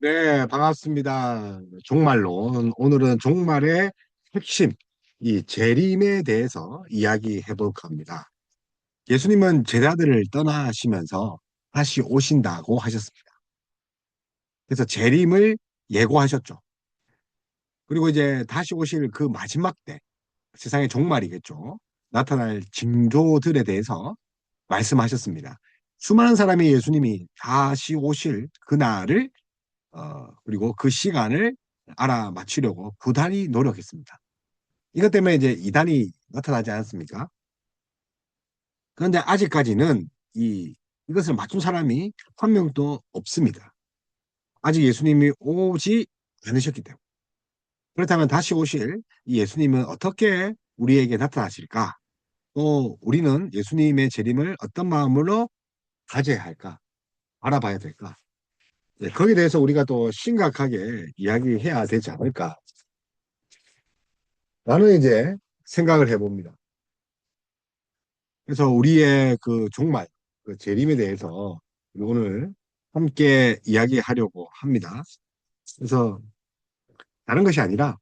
네, 반갑습니다. 종말론. 오늘은 종말의 핵심, 이 재림에 대해서 이야기해 볼 겁니다. 예수님은 제자들을 떠나시면서 다시 오신다고 하셨습니다. 그래서 재림을 예고하셨죠. 그리고 이제 다시 오실 그 마지막 때, 세상의 종말이겠죠. 나타날 징조들에 대해서 말씀하셨습니다. 수많은 사람이 예수님이 다시 오실 그날을 그리고 그 시간을 알아맞히려고 부단히 노력했습니다. 이것 때문에 이제 이단이 나타나지 않았습니까? 그런데 아직까지는 이것을 맞춘 사람이 한 명도 없습니다. 아직 예수님이 오지 않으셨기 때문에. 그렇다면 다시 오실 이 예수님은 어떻게 우리에게 나타나실까? 또 우리는 예수님의 재림을 어떤 마음으로 가져야 할까? 알아봐야 될까? 네, 거기에 대해서 우리가 또 심각하게 이야기해야 되지 않을까? 나는 이제 생각을 해봅니다. 그래서 우리의 그 종말, 그 재림에 대해서 오늘 함께 이야기하려고 합니다. 그래서 다른 것이 아니라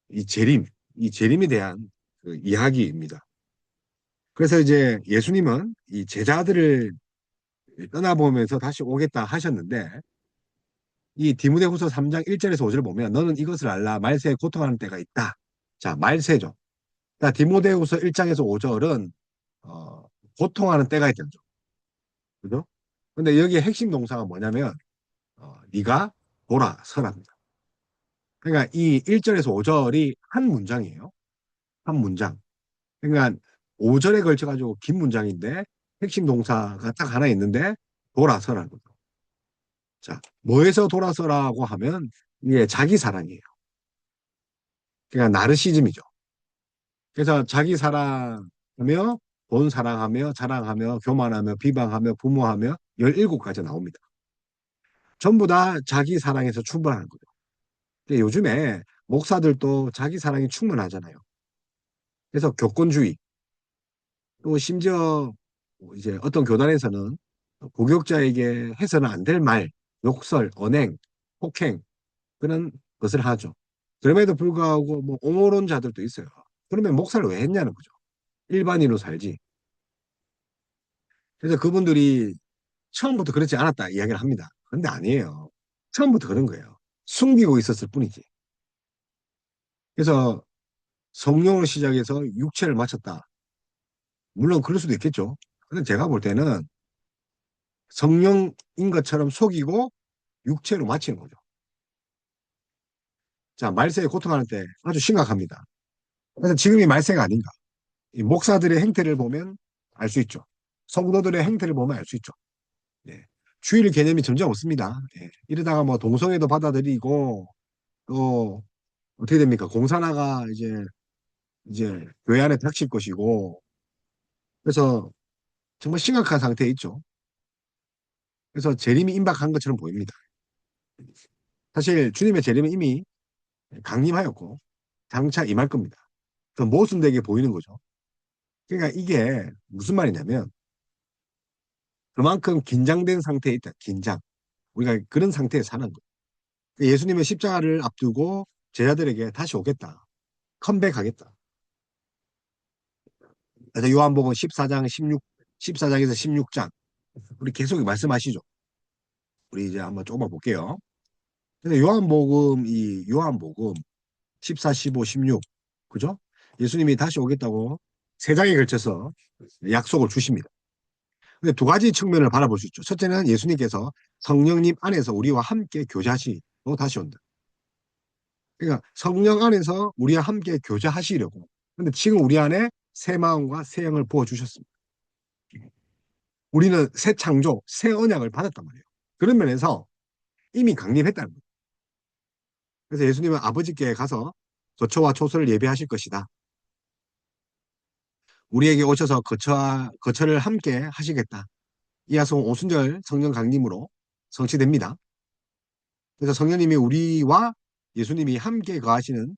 이 재림, 이 재림에 대한 그 이야기입니다. 그래서 이제 예수님은 이 제자들을 떠나보면서 다시 오겠다 하셨는데 이 디모데후서 3장 1절에서 5절을 보면 너는 이것을 알라 말세에 고통하는 때가 있다. 자, 말세죠. 그러니까 디모데후서 1장에서 5절은 고통하는 때가 있다는 점. 그죠? 근데 여기에 핵심 동사가 뭐냐면 네가 돌아서랍니다. 그러니까 이 1절에서 5절이 한 문장이에요. 한 문장. 그러니까 5절에 걸쳐 가지고 긴 문장인데 핵심 동사가 딱 하나 있는데 돌아서라는 거죠. 자, 뭐에서 돌아서라고 하면 이게 자기 사랑이에요. 그러니까 나르시즘이죠. 그래서 자기 사랑하며 돈 사랑하며 자랑하며 교만하며 비방하며 부모하며 17가지 나옵니다. 전부 다 자기 사랑에서 출발하는 거죠. 근데 요즘에 목사들도 자기 사랑이 충만하잖아요. 그래서 교권주의, 또 심지어 이제 어떤 교단에서는 복역자에게 해서는 안 될 말, 욕설, 언행, 폭행 그런 것을 하죠. 그럼에도 불구하고 뭐 옹호론자들도 있어요. 그러면 목사를 왜 했냐는 거죠. 일반인으로 살지. 그래서 그분들이 처음부터 그렇지 않았다 이야기를 합니다. 그런데 아니에요. 처음부터 그런 거예요. 숨기고 있었을 뿐이지. 그래서 성령을 시작해서 육체를 마쳤다. 물론 그럴 수도 있겠죠. 근데 제가 볼 때는 성령인 것처럼 속이고 육체로 마치는 거죠. 자, 말세에 고통하는 때 아주 심각합니다. 그래서 지금이 말세가 아닌가. 이 목사들의 행태를 보면 알 수 있죠. 성도들의 행태를 보면 알 수 있죠. 예. 주일 개념이 점점 없습니다. 예. 이러다가 뭐 동성애도 받아들이고 또 어떻게 됩니까? 공산화가 이제 교회 안에 닥칠 것이고 그래서 정말 심각한 상태에 있죠. 그래서 재림이 임박한 것처럼 보입니다. 사실 주님의 재림은 이미 강림하였고 장차 임할 겁니다. 그 모순되게 보이는 거죠. 그러니까 이게 무슨 말이냐면 그만큼 긴장된 상태에 있다. 긴장. 우리가 그런 상태에 사는 거예요. 그러니까 예수님의 십자가를 앞두고 제자들에게 다시 오겠다. 컴백하겠다. 그래서 요한복음 14장 16, 14장에서 16장 우리 계속 말씀하시죠. 우리 이제 한번 조금 볼게요. 근데 요한복음 14, 15, 16 그죠? 예수님이 다시 오겠다고 세 장에 걸쳐서 약속을 주십니다. 근데 두 가지 측면을 바라볼 수 있죠. 첫째는 예수님께서 성령님 안에서 우리와 함께 교제하시고 다시 온다. 그러니까 성령 안에서 우리와 함께 교제하시려고. 근데 지금 우리 안에 새 마음과 새 영을 부어주셨습니다. 우리는 새 창조, 새 언약을 받았단 말이에요. 그런 면에서 이미 강림했다는 거예요. 그래서 예수님은 아버지께 가서 거처와 초소를 예비하실 것이다. 우리에게 오셔서 거처를 함께 하시겠다. 이 약속은 오순절 성령 강림으로 성취됩니다. 그래서 성령님이 우리와 예수님이 함께 거하시는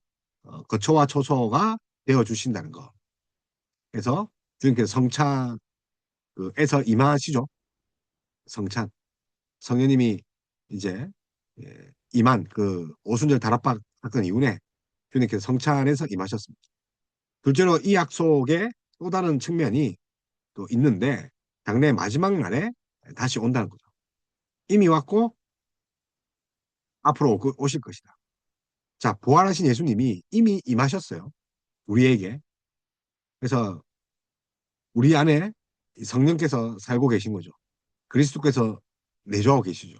거처와 초소가 되어 주신다는 거. 그래서 주님께서 성찬에서 임하시죠. 성찬. 성령님이 이제 예, 임한 그 오순절 다락방 사건 이후에 주님께서 성찬에서 임하셨습니다. 둘째로 이 약속의 또 다른 측면이 또 있는데 장래 마지막 날에 다시 온다는 거죠. 이미 왔고 앞으로 오실 것이다. 자, 부활하신 예수님이 이미 임하셨어요. 우리에게. 그래서 우리 안에 성령께서 살고 계신 거죠. 그리스도께서 내주하고 계시죠.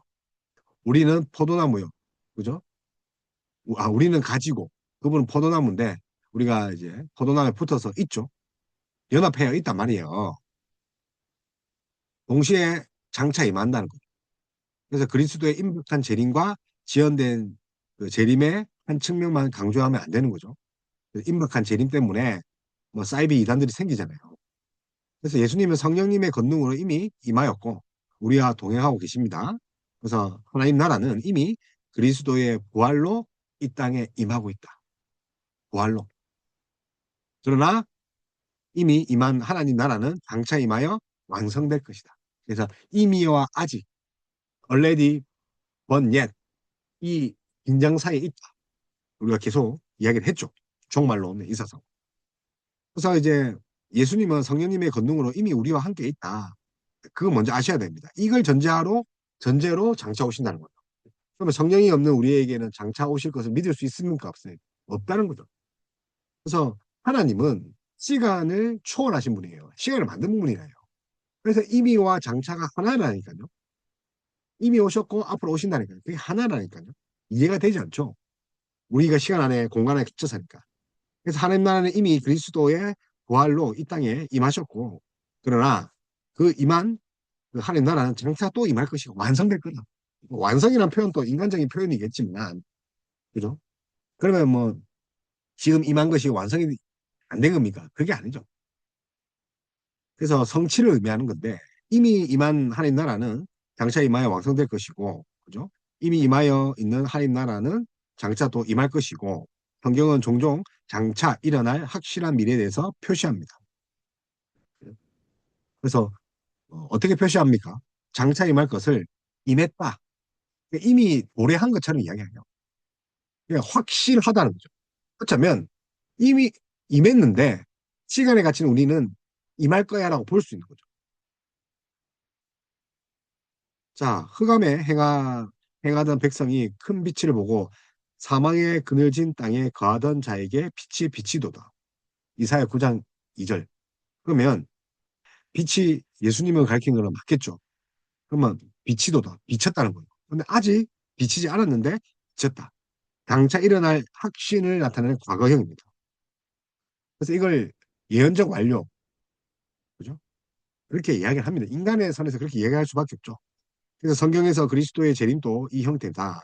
우리는 포도나무요. 그죠? 우리는 가지고 그분은 포도나무인데 우리가 이제 포도나무에 붙어서 있죠. 연합해야 있단 말이에요. 동시에 장차 임한다는 거죠. 그래서 그리스도의 임박한 재림과 지연된 그 재림의 한 측면만 강조하면 안 되는 거죠. 임박한 재림 때문에 뭐 사이비 이단들이 생기잖아요. 그래서 예수님은 성령님의 권능으로 이미 임하였고 우리와 동행하고 계십니다. 그래서 하나님 나라는 이미 그리스도의 부활로 이 땅에 임하고 있다. 부활로. 그러나 이미 임한 하나님 나라는 장차 임하여 완성될 것이다. 그래서 이미와 아직, already, but yet 이 긴장 사이에 있다. 우리가 계속 이야기를 했죠. 종말로 있어서. 그래서 이제 예수님은 성령님의 권능으로 이미 우리와 함께 있다. 그거 먼저 아셔야 됩니다. 이걸 전제로 장차 오신다는 거죠. 그러면 성령이 없는 우리에게는 장차 오실 것을 믿을 수 있습니까? 없어요? 없다는 거죠. 그래서 하나님은 시간을 초월하신 분이에요. 시간을 만든 분이에요. 그래서 이미와 장차가 하나라니까요. 이미 오셨고 앞으로 오신다니까요. 그게 하나라니까요. 이해가 되지 않죠? 우리가 시간 안에 공간 안에 갇혀 사니까. 그래서 하나님 나라는 이미 그리스도의 부활로 이 땅에 임하셨고 그러나 그 임한 그 하나님 나라는 장차 또 임할 것이고 완성될 거다. 완성이라는 표현 또 인간적인 표현이겠지만 그죠? 그러면 뭐 지금 임한 것이 완성이 안 된 겁니까? 그게 아니죠. 그래서 성취를 의미하는 건데 이미 임한 하나님 나라는 장차 임하여 완성될 것이고 그죠? 이미 임하여 있는 하나님 나라는 장차 또 임할 것이고 성경은 종종 장차 일어날 확실한 미래에 대해서 표시합니다. 그래서 어떻게 표시합니까? 장차 임할 것을 임했다. 이미 오래한 것처럼 이야기해요. 그냥 확실하다는 거죠. 그렇다면 이미 임했는데 시간에 갇힌 우리는 임할 거야라고 볼 수 있는 거죠. 자, 흑암에 행하던 백성이 큰 빛을 보고 사망의 그늘진 땅에 거하던 자에게 빛이 비치도다. 이사야 9장 2절. 그러면 빛이 예수님을 가리키는 거는 맞겠죠. 그러면 비치도다. 비쳤다는 거예요. 근데 아직 비치지 않았는데 비쳤다. 당차 일어날 확신을 나타내는 과거형입니다. 그래서 이걸 예언적 완료. 그죠? 그렇게 이야기를 합니다. 인간의 선에서 그렇게 이야기할 수밖에 없죠. 그래서 성경에서 그리스도의 재림도 이 형태다.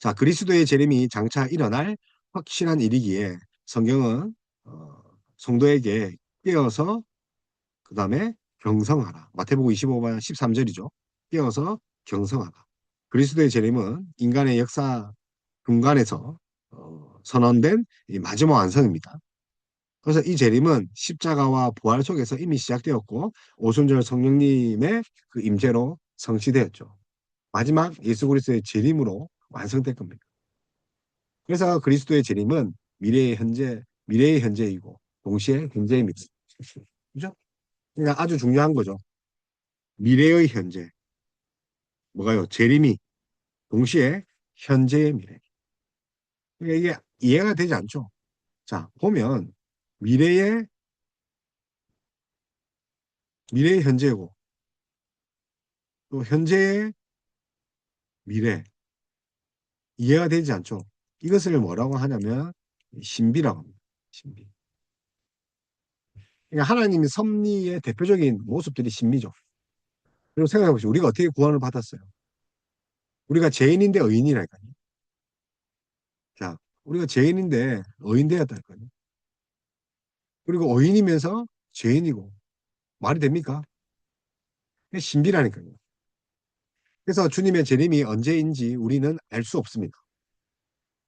자, 그리스도의 재림이 장차 일어날 확실한 일이기에 성경은 성도에게 깨어서 그 다음에 경성하라. 마태복음 25장 13절이죠. 깨어서 경성하라. 그리스도의 재림은 인간의 역사 중간에서 선언된 이 마지막 완성입니다. 그래서 이 재림은 십자가와 부활 속에서 이미 시작되었고 오순절 성령님의 그 임재로 성취되었죠. 마지막 예수 그리스도의 재림으로 완성될 겁니다. 그래서 그리스도의 재림은 미래의 현재이고 동시에 현재입니다. 그죠? 그러니까 아주 중요한 거죠. 미래의 현재. 뭐가요? 재림이 동시에 현재의 미래. 그러니까 이게 이해가 되지 않죠? 자, 보면 미래의 현재고 또 현재의 미래. 이해가 되지 않죠? 이것을 뭐라고 하냐면 신비라고 합니다. 신비. 그러니까 하나님의 섭리의 대표적인 모습들이 신비죠. 그리고 생각해 보시죠. 우리가 어떻게 구원을 받았어요? 우리가 죄인인데 의인이랄까요? 자, 우리가 죄인인데 의인 되었다니까요. 그리고 의인이면서 죄인이고 말이 됩니까? 그게 신비라니까요. 그래서 주님의 재림이 언제인지 우리는 알 수 없습니다.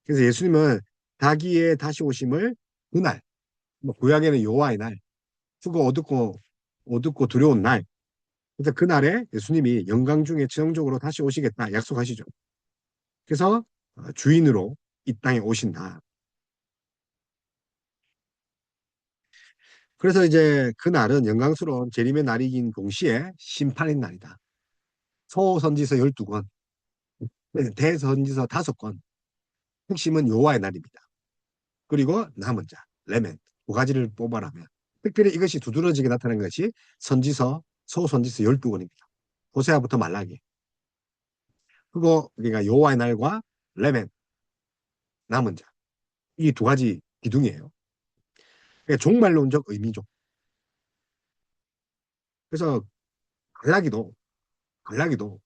그래서 예수님은 자기의 다시 오심을 그날, 뭐 구약에는 여호와의 날, 수고 어둡고 두려운 날, 그래서 그날에 예수님이 영광 중에 최종적으로 다시 오시겠다 약속하시죠. 그래서 주인으로 이 땅에 오신다. 그래서 이제 그날은 영광스러운 재림의 날이긴 동시에 심판의 날이다. 소선지서 12권, 대선지서 5권, 핵심은 여호와의 날입니다. 그리고 남은 자, 레멘, 두 가지를 뽑아라면 특별히 이것이 두드러지게 나타난 것이 선지서, 소선지서 12권입니다. 호세아부터 말라기. 그리고 그러니까 여호와의 날과 레멘, 남은 자. 이 두 가지 기둥이에요. 그러니까 종말론적 의미죠. 그래서 갈라기도 갈라기도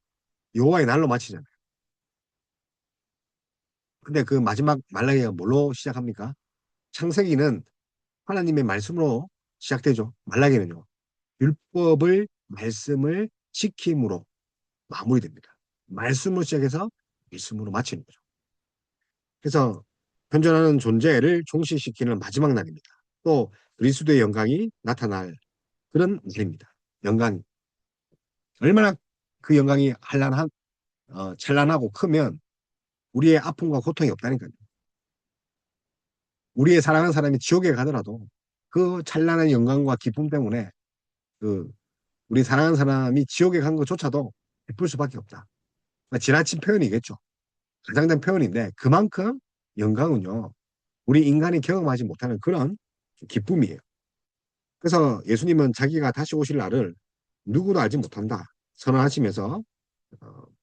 여호와의 날로 마치잖아요. 근데 그 마지막 말라기가 뭘로 시작합니까? 창세기는 하나님의 말씀으로 시작되죠. 말라기는요. 율법을 말씀을 지킴으로 마무리됩니다. 말씀으로 시작해서 말씀으로 마치는 거죠. 그래서 현존하는 존재를 종식시키는 마지막 날입니다. 또 그리스도의 영광이 나타날 그런 날입니다. 영광 얼마나 그 영광이 찬란하고 크면 우리의 아픔과 고통이 없다니까요. 우리의 사랑하는 사람이 지옥에 가더라도 그 찬란한 영광과 기쁨 때문에 그 우리 사랑하는 사람이 지옥에 간 것조차도 기쁠 수밖에 없다. 그러니까 지나친 표현이겠죠. 가장된 표현인데 그만큼 영광은요. 우리 인간이 경험하지 못하는 그런 기쁨이에요. 그래서 예수님은 자기가 다시 오실 날을 누구도 알지 못한다. 선언하시면서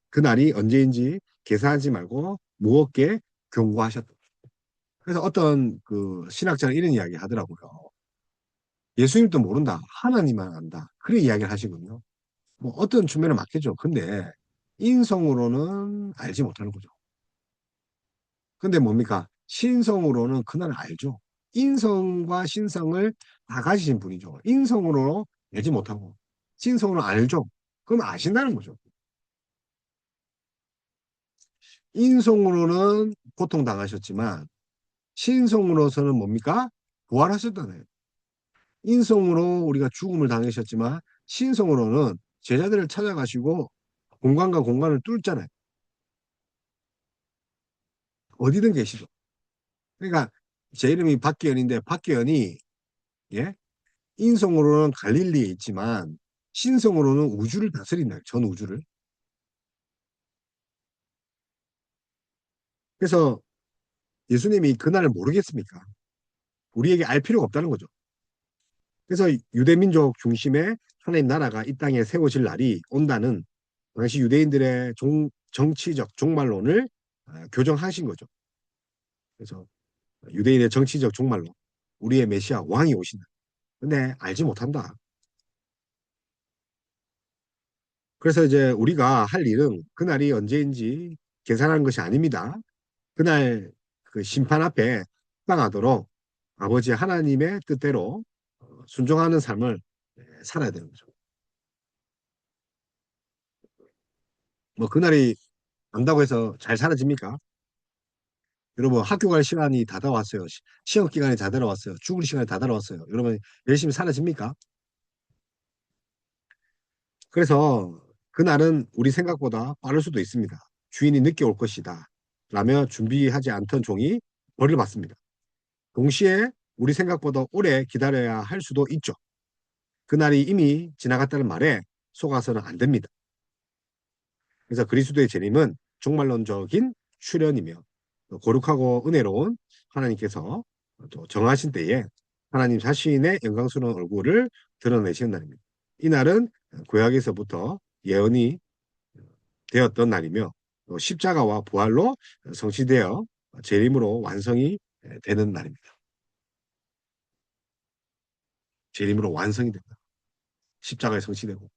그날이 언제인지 계산하지 말고 무겁게 경고하셨다. 그래서 어떤 그 신학자는 이런 이야기 하더라고요. 예수님도 모른다. 하나님만 안다. 그런 이야기를 하시거든요. 뭐 어떤 측면은 맞겠죠. 근데 인성으로는 알지 못하는 거죠. 근데 뭡니까? 신성으로는 그날 알죠. 인성과 신성을 다 가지신 분이죠. 인성으로 알지 못하고 신성으로 알죠. 그럼 아신다는 거죠. 인성으로는 고통당하셨지만 신성으로서는 뭡니까? 부활하셨다네요. 인성으로 우리가 죽음을 당하셨지만 신성으로는 제자들을 찾아가시고 공간과 공간을 뚫잖아요. 어디든 계시죠. 그러니까 제 이름이 박기현인데 박기현이 예? 인성으로는 갈릴리에 있지만 신성으로는 우주를 다스린다. 전 우주를. 그래서 예수님이 그날을 모르겠습니까? 우리에게 알 필요가 없다는 거죠. 그래서 유대민족 중심의 하나님 나라가 이 땅에 세워질 날이 온다는 당시 유대인들의 정치적 종말론을 교정하신 거죠. 그래서 유대인의 정치적 종말론, 우리의 메시아 왕이 오신다. 근데 알지 못한다. 그래서 이제 우리가 할 일은 그날이 언제인지 계산하는 것이 아닙니다. 그날 그 심판 앞에 합당하도록 아버지 하나님의 뜻대로 순종하는 삶을 살아야 되는 거죠. 뭐 그날이 안다고 해서 잘 사라집니까? 여러분 학교 갈 시간이 다 다가왔어요. 시험 기간이 다 다가왔어요. 죽을 시간이 다 다가왔어요. 여러분 열심히 사라집니까? 그래서 그날은 우리 생각보다 빠를 수도 있습니다. 주인이 늦게 올 것이다. 라며 준비하지 않던 종이 벌을 받습니다. 동시에 우리 생각보다 오래 기다려야 할 수도 있죠. 그날이 이미 지나갔다는 말에 속아서는 안 됩니다. 그래서 그리스도의 재림은 종말론적인 출현이며 거룩하고 은혜로운 하나님께서 또 정하신 때에 하나님 자신의 영광스러운 얼굴을 드러내시는 날입니다. 이 날은 구약에서부터 예언이 되었던 날이며 또 십자가와 부활로 성취되어 재림으로 완성이 되는 날입니다. 재림으로 완성이 됩니다. 십자가에 성취되고.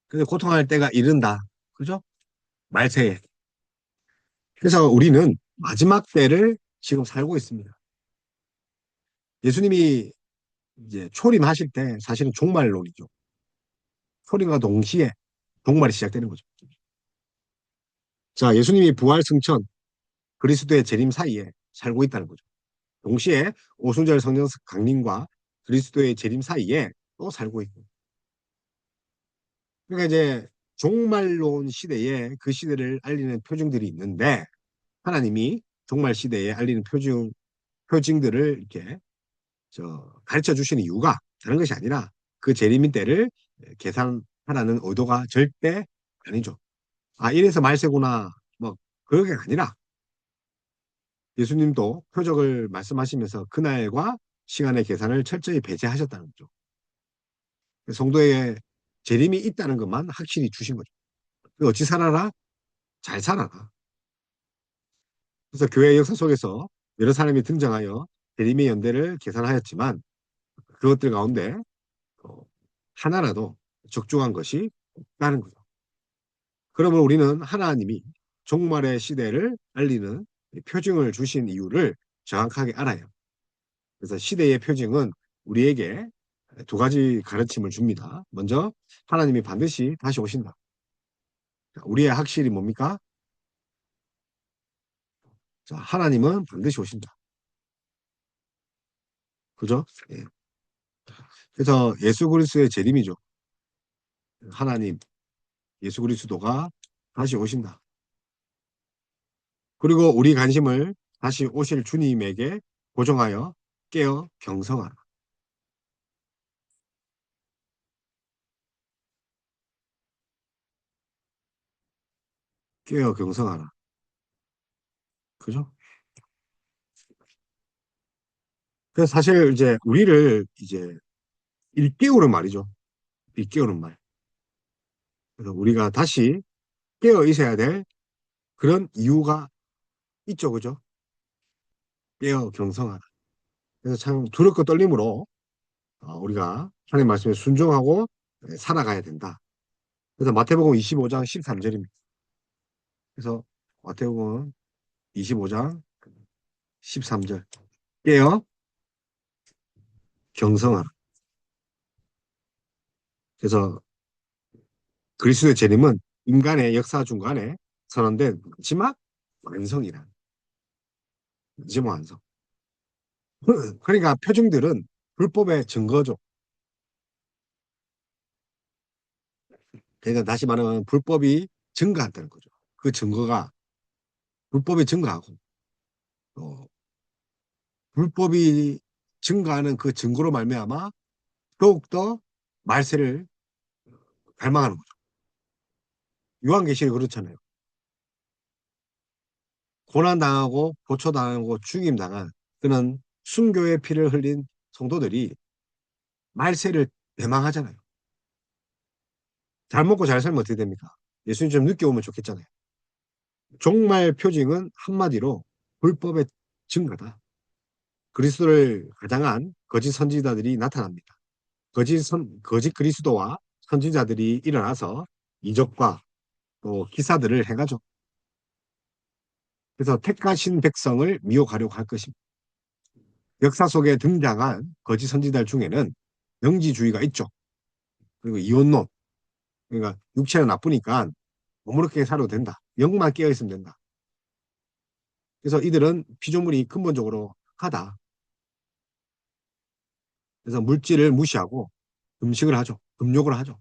그래서 고통할 때가 이른다. 그죠? 말세에. 그래서 우리는 마지막 때를 지금 살고 있습니다. 예수님이 이제 초림하실 때 사실은 종말론이죠. 초림과 동시에 종말이 시작되는 거죠. 자, 예수님이 부활 승천, 그리스도의 재림 사이에 살고 있다는 거죠. 동시에 오순절 성령 강림과 그리스도의 재림 사이에 또 살고 있고. 그러니까 이제 종말론 시대에 그 시대를 알리는 표징들이 있는데 하나님이 종말 시대에 알리는 표징들을 이렇게 가르쳐 주시는 이유가 다른 것이 아니라 그 재림의 때를 계산하라는 의도가 절대 아니죠. 아, 이래서 말세구나. 뭐, 그게 아니라 예수님도 표적을 말씀하시면서 그날과 시간의 계산을 철저히 배제하셨다는 거죠. 성도에게 재림이 있다는 것만 확실히 주신 거죠. 어찌 살아라? 잘 살아라. 그래서 교회 역사 속에서 여러 사람이 등장하여 재림의 연대를 계산하였지만 그것들 가운데 어, 하나라도 적중한 것이 없다는 거죠. 그러면 우리는 하나님이 종말의 시대를 알리는 표징을 주신 이유를 정확하게 알아요. 그래서 시대의 표징은 우리에게 두 가지 가르침을 줍니다. 먼저 하나님이 반드시 다시 오신다. 우리의 확실히 뭡니까? 자, 하나님은 반드시 오신다. 그죠? 예. 그래서 예수 그리스도의 재림이죠. 하나님, 예수 그리스도가 다시 오신다. 그리고 우리 관심을 다시 오실 주님에게 고정하여 깨어 경성하라. 깨어 경성하라. 그죠? 그래서 사실 이제 우리를 이제 일깨우는 말이죠. 일깨우는 말. 그래서 우리가 다시 깨어 있어야 될 그런 이유가 있죠. 그죠? 깨어 경성하라. 그래서 참 두렵고 떨림으로 우리가 하나님 말씀에 순종하고 살아가야 된다. 그래서 마태복음 25장 13절입니다. 그래서 마태복음 25장 13절. 깨어 경성하라. 그래서 그리스도의 재림은 인간의 역사 중간에 선언된 마지막 완성이라. 마지막 완성. 그러니까 표징들은 불법의 증거죠. 그러니까 다시 말하면 불법이 증거한다는 거죠. 그 증거가 불법이 증거하고 또 불법이 증거하는 그 증거로 말미암아 더욱더 말세를 갈망하는 거죠. 요한계시록 그렇잖아요. 고난당하고 보초당하고 죽임당한 그는 순교의 피를 흘린 성도들이 말세를 대망하잖아요. 잘 먹고 잘 살면 어떻게 됩니까? 예수님 좀 늦게 오면 좋겠잖아요. 종말 표징은 한마디로 불법의 증거다. 그리스도를 가장한 거짓 선지자들이 나타납니다. 거짓 그리스도와 선지자들이 일어나서 이적과 또 기사들을 행하죠. 그래서 택하신 백성을 미혹하려고 할 것입니다. 역사 속에 등장한 거짓 선지자 중에는 영지주의가 있죠. 그리고 이혼론. 그러니까 육체는 나쁘니까 아무렇게 살아도 된다. 영만 깨어 있으면 된다. 그래서 이들은 피조물이 근본적으로 하다. 그래서 물질을 무시하고 음식을 하죠. 금욕을 하죠.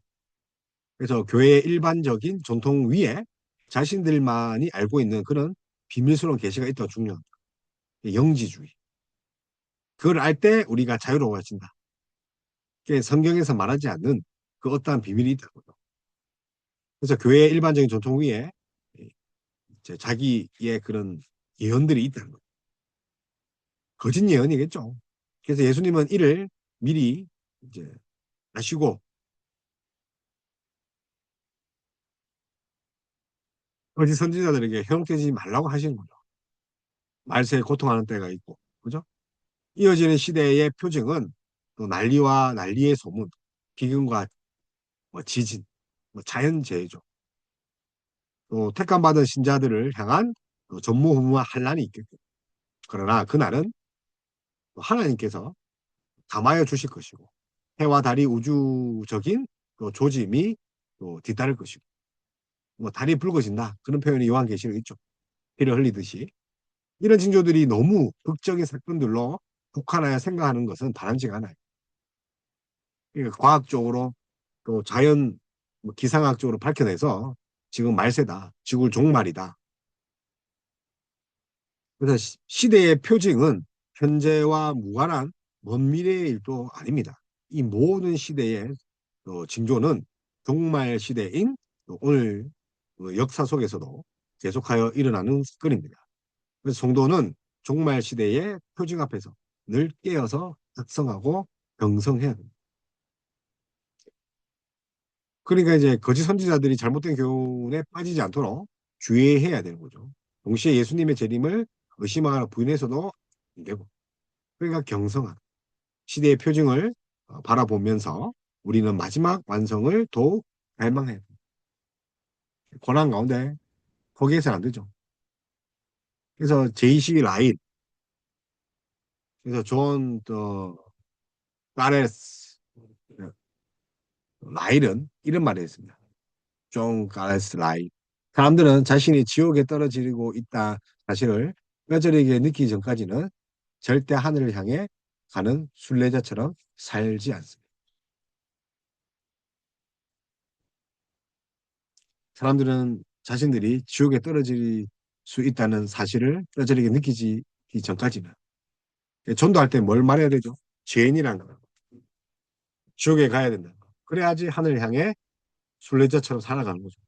그래서 교회의 일반적인 전통 위에 자신들만이 알고 있는 그런 비밀스러운 계시가 있다고 중요합니다. 영지주의. 그걸 알 때 우리가 자유로워진다. 그게 성경에서 말하지 않는 그 어떠한 비밀이 있다고요. 그래서 교회의 일반적인 전통 위에 이제 자기의 그런 예언들이 있다는 거예요. 거짓 예언이겠죠. 그래서 예수님은 이를 미리 이제 아시고 거짓 선지자들에게 형통되지 말라고 하시는 거죠. 말세에 고통하는 때가 있고, 그죠? 이어지는 시대의 표징은 또 난리와 난리의 소문, 기근과 뭐 지진, 뭐 자연재해죠. 또 택감받은 신자들을 향한 또 전무후무한 환란이 있겠고, 그러나 그날은 또 하나님께서 감하여 주실 것이고, 해와 달이 우주적인 또 조짐이 또 뒤따를 것이고, 뭐 달이 붉어진다 그런 표현이 요한계시록 있죠. 피를 흘리듯이 이런 징조들이 너무 극적인 사건들로 국한하여 생각하는 것은 바람직하나요? 그러니까 과학적으로 또 자연 뭐 기상학적으로 밝혀내서 지금 말세다. 지구 종말이다. 그래서 시대의 표징은 현재와 무관한 먼 미래의 일도 아닙니다. 이 모든 시대의 징조는 종말 시대인 오늘 역사 속에서도 계속하여 일어나는 사건입니다. 그래서 성도는 종말 시대의 표징 앞에서 늘 깨어서 작성하고 경성해야 됩니다. 그러니까 이제 거짓 선지자들이 잘못된 교훈에 빠지지 않도록 주의해야 되는 거죠. 동시에 예수님의 재림을 의심하거나 부인해서도 안 되고. 그러니까 경성한 시대의 표징을 바라보면서 우리는 마지막 완성을 더욱 갈망해야 됩니다. 고난 가운데 포기해서는 안 되죠. 그래서 제이시 라인, 그래서 존 가레스 라일은 이런 말을 했습니다. 존 가레스 라일. 사람들은 자신이 지옥에 떨어지고 있다 사실을 뼈저리게 느끼기 전까지는 절대 하늘을 향해 가는 순례자처럼 살지 않습니다. 사람들은 자신들이 지옥에 떨어질 수 있다는 사실을 뼈저리게 느끼기 전까지는 전도할 때 뭘 말해야 되죠? 죄인이라는 거. 지옥에 가야 된다. 그래야지 하늘을 향해 순례자처럼 살아가는 거죠.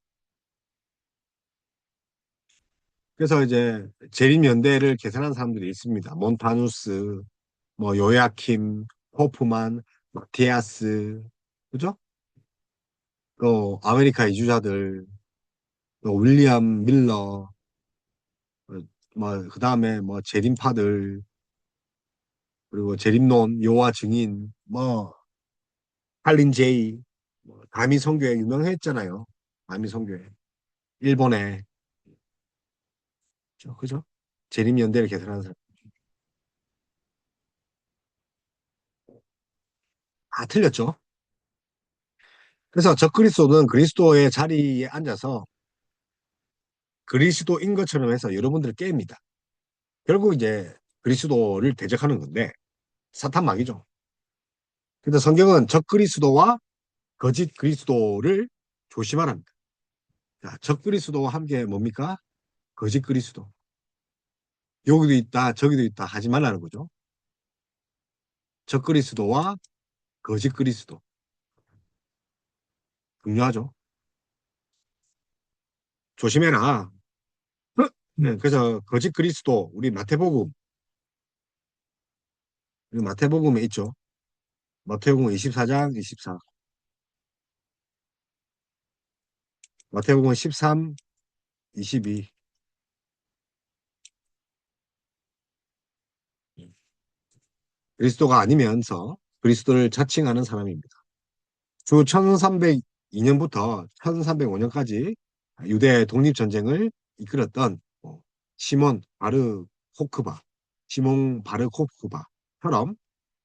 그래서 이제 재림연대를 계산한 사람들이 있습니다. 몬타누스, 뭐 요야킴, 호프만, 마티아스, 그죠? 또 아메리카 이주자들, 또 윌리엄 밀러, 뭐 그다음에 뭐 재림파들, 그리고 재림론, 요와 증인, 뭐 할린 제이, 뭐 다미 선교회 유명했잖아요. 다미 선교회. 일본에 그죠? 재림연대를 개설하는 사람. 다 틀렸죠. 그래서 적그리스도는 그리스도의 자리에 앉아서 그리스도인 것처럼 해서 여러분들을 깹니다. 결국 이제 그리스도를 대적하는 건데 사탄 마귀죠. 근데 성경은 적그리스도와 거짓 그리스도를 조심하랍니다. 자, 적그리스도와 함께 뭡니까? 거짓 그리스도. 여기도 있다, 저기도 있다 하지 말라는 거죠. 적그리스도와 거짓 그리스도. 중요하죠. 조심해라. 네, 그래서 거짓 그리스도, 우리 마태복음에 있죠. 마태복음 24장 24, 마태복음 13, 22. 그리스도가 아니면서 그리스도를 자칭하는 사람입니다. 주 1302년부터 1305년까지 유대 독립전쟁을 이끌었던 시몬 바르코크바, 시몬 바르코크바처럼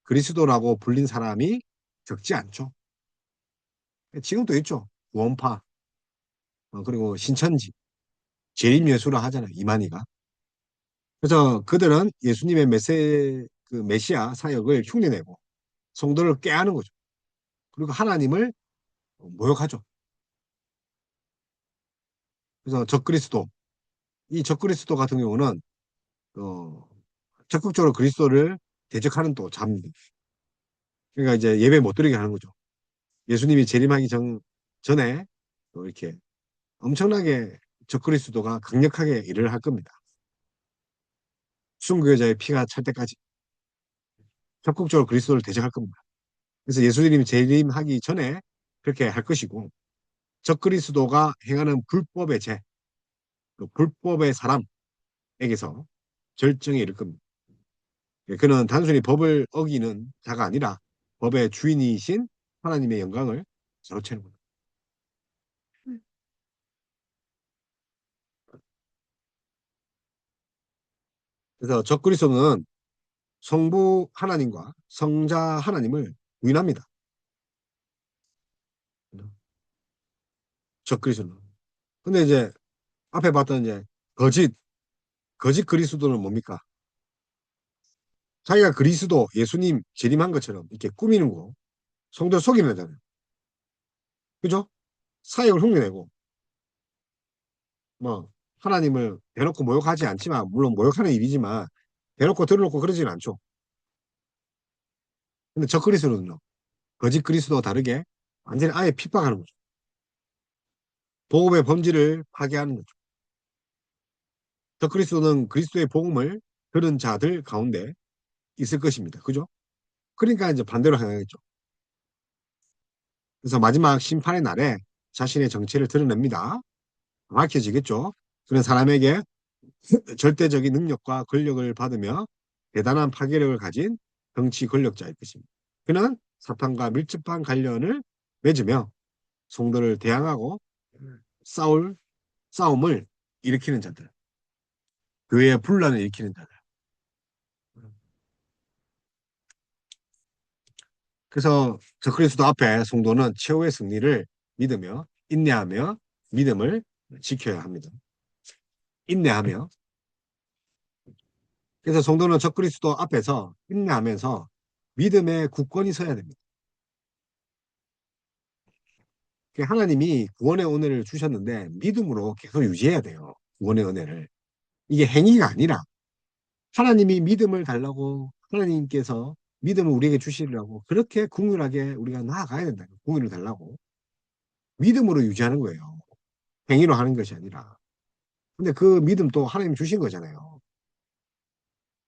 그리스도라고 불린 사람이 적지 않죠. 지금도 있죠. 원파, 그리고 신천지, 재림예수라 하잖아요. 이만희가. 그래서 그들은 예수님의 그 메시아 사역을 흉내내고 성도를 꾀하는 거죠. 그리고 하나님을 모욕하죠. 그래서 적그리스도, 이 적그리스도 같은 경우는 어, 적극적으로 그리스도를 대적하는 또 자입니다. 그러니까 이제 예배 못 드리게 하는 거죠. 예수님이 재림하기 전에 또 이렇게 엄청나게 적그리스도가 강력하게 일을 할 겁니다. 순교자의 피가 찰 때까지 적극적으로 그리스도를 대적할 겁니다. 그래서 예수님이 재림하기 전에 그렇게 할 것이고 적그리스도가 행하는 불법의 죄, 그 불법의 사람에게서 절정에 이를 겁니다. 그는 단순히 법을 어기는 자가 아니라 법의 주인이신 하나님의 영광을 사로채는 겁니다. 그래서 적그리스도는 성부 하나님과 성자 하나님을 부인합니다. 적그리스도는. 근데 이제 앞에 봤던 이제 거짓, 거짓 그리스도는 뭡니까? 자기가 그리스도, 예수님 재림한 것처럼 이렇게 꾸미는 거, 성도 속이는 거잖아요. 그죠? 사역을 흉내내고 뭐 하나님을 대놓고 모욕하지 않지만 물론 모욕하는 일이지만 대놓고 들어놓고 그러지는 않죠. 근데 저 그리스도는요. 거짓 그리스도와 다르게 완전히 아예 핍박하는 거죠. 복음의 본질을 파괴하는 거죠. 저 그리스도는 그리스도의 복음을 들은 자들 가운데 있을 것입니다. 그죠? 그러니까 이제 반대로 행하겠죠. 그래서 마지막 심판의 날에 자신의 정체를 드러냅니다. 밝혀지겠죠. 그런 사람에게 절대적인 능력과 권력을 받으며 대단한 파괴력을 가진 정치 권력자일 것입니다. 그는 사탄과 밀접한 관련을 맺으며 성도를 대항하고 싸울 싸움을 일으키는 자들, 교회의 분란을 일으키는 자들. 그래서 적그리스도 앞에 성도는 최후의 승리를 믿으며 인내하며 믿음을 지켜야 합니다. 인내하며. 그래서 성도는 적그리스도 앞에서 인내하면서 믿음의 굳건히 서야 됩니다. 하나님이 구원의 은혜를 주셨는데 믿음으로 계속 유지해야 돼요. 구원의 은혜를. 이게 행위가 아니라 하나님이 믿음을 달라고 하나님께서 믿음을 우리에게 주시려고 그렇게 궁휼하게 우리가 나아가야 된다. 궁휼을 달라고. 믿음으로 유지하는 거예요. 행위로 하는 것이 아니라. 근데 그 믿음도 하나님 주신 거잖아요.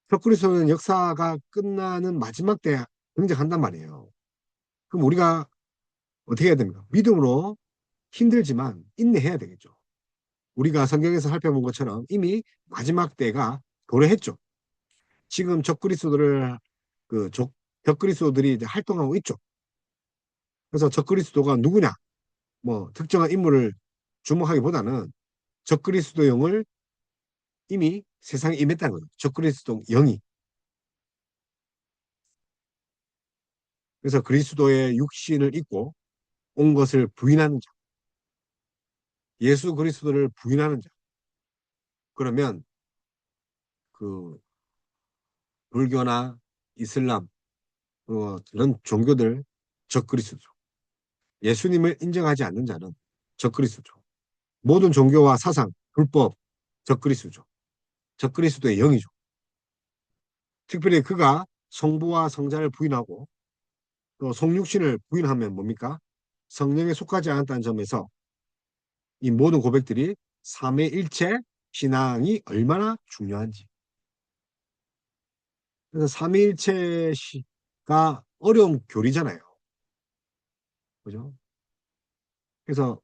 적그리스도는 역사가 끝나는 마지막 때 등장한단 말이에요. 그럼 우리가 어떻게 해야 됩니까? 믿음으로 힘들지만 인내해야 되겠죠. 우리가 성경에서 살펴본 것처럼 이미 마지막 때가 도래했죠. 지금 적그리스도를 적그리스도들이 이제 활동하고 있죠. 그래서 적그리스도가 누구냐? 뭐 특정한 인물을 주목하기보다는 적그리스도용을 이미 세상에 임했다는 거죠. 적그리스도 영이. 그래서 그리스도의 육신을 입고 온 것을 부인하는 자. 예수 그리스도를 부인하는 자. 그러면 그 불교나 이슬람 그런 종교들 적그리스도죠. 예수님을 인정하지 않는 자는 적그리스도죠. 모든 종교와 사상, 불법 적그리스도죠. 적그리스도의 영이죠. 특별히 그가 성부와 성자를 부인하고 또 성육신을 부인하면 뭡니까? 성령에 속하지 않았다는 점에서 이 모든 고백들이 삼위일체 신앙이 얼마나 중요한지. 그래서 삼위일체가 어려운 교리잖아요. 그죠? 그래서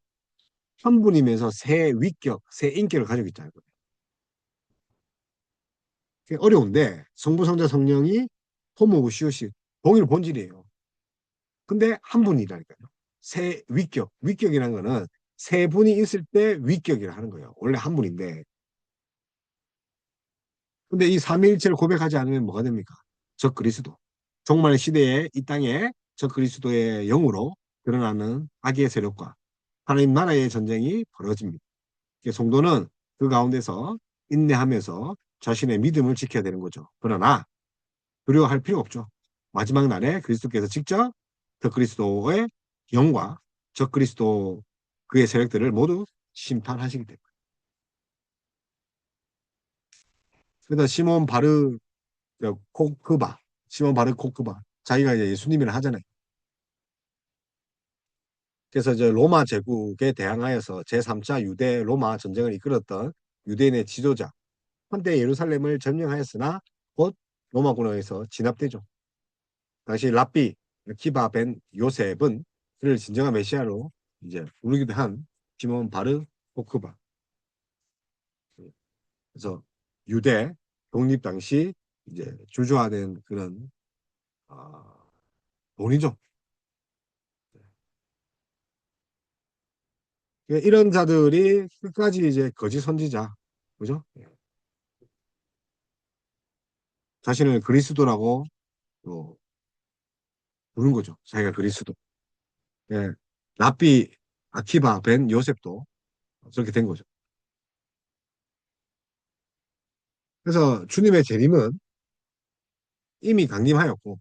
한 분이면서 세 위격, 세 인격을 가지고 있잖아요. 그게 어려운데 성부, 성자, 성령이 호모우시오시 동일 본질이에요. 근데 한 분이라니까요. 세 위격, 위격이라는 거는 세 분이 있을 때 위격이라 하는 거예요. 원래 한 분인데. 근데 이 삼위일체를 고백하지 않으면 뭐가 됩니까? 적 그리스도. 종말의 시대에 이 땅에 적 그리스도의 영으로 드러나는 악의 세력과 하나님 나라의 전쟁이 벌어집니다. 성도는 그 가운데서 인내하면서 자신의 믿음을 지켜야 되는 거죠. 그러나 두려워할 필요 없죠. 마지막 날에 그리스도께서 직접 적 그리스도의 영과 적 그리스도 그의 세력들을 모두 심판하시기 때문에. 그래서 시몬 바르 코크바 자기가 이제 예수님이라 하잖아요. 그래서 이제 로마 제국에 대항하여서 제3차 유대 로마 전쟁을 이끌었던 유대인의 지도자 한때 예루살렘을 점령하였으나 곧 로마군에서 진압되죠. 당시 랍비 키바 벤 요셉은 그를 진정한 메시아로 이제 부르기도 한 시몬 바르 코크바. 그래서 유대 독립 당시 이제 주저하는 그런 아, 돈이죠. 그러니까 이런 자들이 끝까지 이제 거짓 선지자, 그죠? 자신을 그리스도라고 또 부른 거죠. 자기가 그리스도. 예. 랍비 아키바 벤 요셉도 그렇게 된 거죠. 그래서 주님의 재림은 이미 강림하였고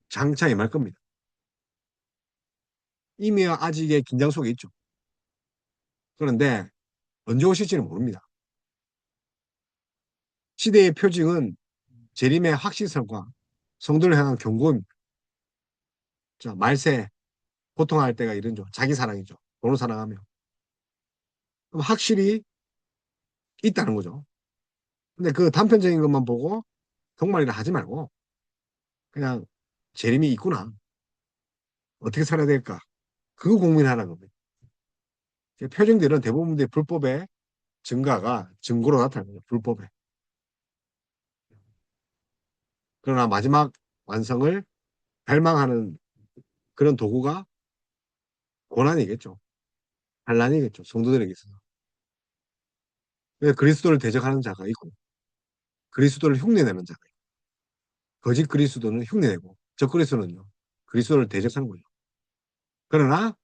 장차 임할 겁니다. 이미 아직의 긴장 속에 있죠. 그런데 언제 오실지는 모릅니다. 시대의 표징은 재림의 확실성과 성도를 향한 경고입니다. 자, 말세, 고통할 때가 이른죠. 자기 사랑이죠. 돈을 사랑하며. 그럼 확실히 있다는 거죠. 근데 그 단편적인 것만 보고 정말이라 하지 말고 그냥 재림이 있구나. 어떻게 살아야 될까? 그거 고민하라는 겁니다. 표징들은 대부분의 불법의 증가가 증거로 나타나는 거죠. 불법에. 그러나 마지막 완성을 갈망하는 그런 도구가 고난이겠죠. 환란이겠죠. 성도들에게 있어서. 그리스도를 대적하는 자가 있고 그리스도를 흉내내는 자가 있고 거짓 그리스도는 흉내내고 저 그리스도는요. 그리스도를 대적하는 거죠. 그러나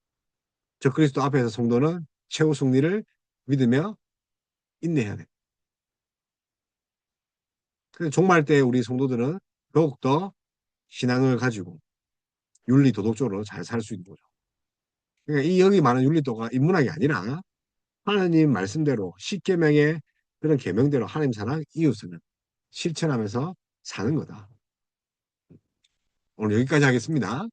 저 그리스도 앞에서 성도는 최후 승리를 믿으며 인내해야 돼. 그래서 종말 때 우리 성도들은 더욱더 신앙을 가지고 윤리 도덕적으로 잘 살 수 있는 거죠. 그러니까 이 여기 많은 윤리도가 인문학이 아니라 하나님 말씀대로 십계명의 그런 계명대로 하나님 사랑 이웃을 실천하면서 사는 거다. 오늘 여기까지 하겠습니다.